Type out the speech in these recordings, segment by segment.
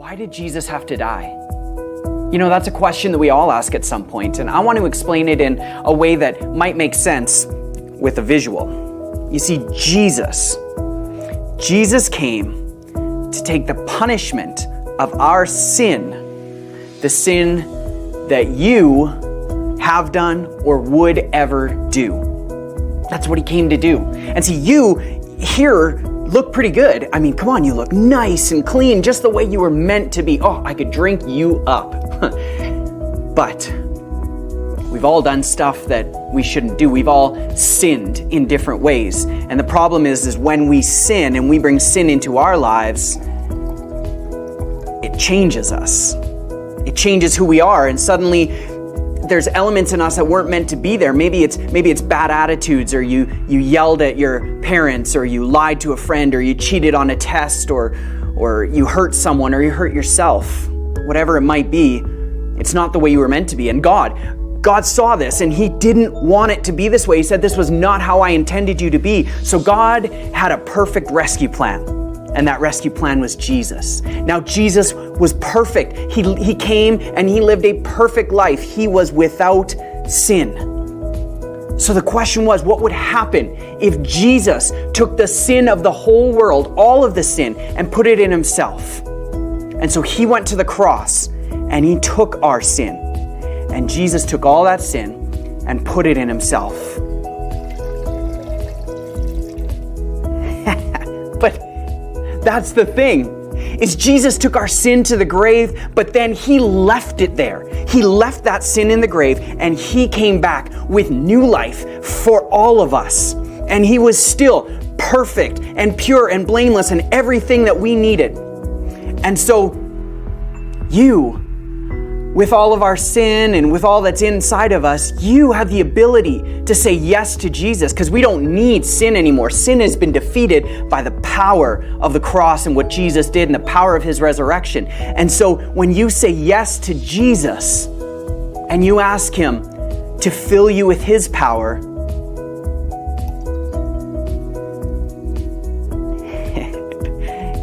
Why did Jesus have to die? You know, that's a question that we all ask at some point, and I want to explain it in a way that might make sense with a visual. You see, Jesus came to take the punishment of our sin, the sin that you have done or would ever do. That's what he came to do. And see, you here look pretty good. I mean, come on, you look nice and clean, just the way you were meant to be. Oh, I could drink you up. But we've all done stuff that we shouldn't do. We've all sinned in different ways. And the problem is when we sin and we bring sin into our lives, it changes us. It changes who we are, and suddenly there's elements in us that weren't meant to be there. Maybe it's bad attitudes, or you yelled at your parents, or you lied to a friend, or you cheated on a test, or you hurt someone, or you hurt yourself. Whatever it might be, it's not the way you were meant to be. And God saw this, and he didn't want it to be this way. He said, this was not how I intended you to be. So God had a perfect rescue plan, and that rescue plan was Jesus. Now, Jesus was perfect. He came and he lived a perfect life. He was without sin. So the question was, what would happen if Jesus took the sin of the whole world, all of the sin, and put it in himself? And so he went to the cross and he took our sin. And Jesus took all that sin and put it in himself. But that's the thing, is Jesus took our sin to the grave, but then he left it there. He left that sin in the grave, and he came back with new life for all of us. And he was still perfect and pure and blameless and everything that we needed. And so you, with all of our sin and with all that's inside of us, you have the ability to say yes to Jesus, because we don't need sin anymore. Sin has been defeated by the power of the cross and what Jesus did and the power of his resurrection. And so when you say yes to Jesus and you ask him to fill you with his power,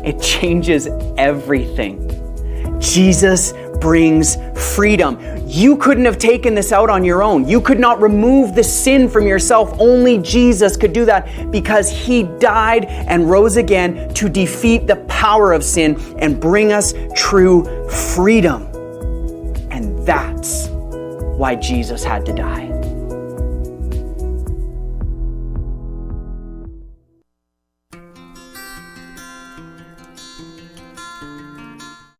it changes everything. Jesus brings freedom. You couldn't have taken this out on your own. You could not remove the sin from yourself. Only Jesus could do that, because he died and rose again to defeat the power of sin and bring us true freedom. And that's why Jesus had to die.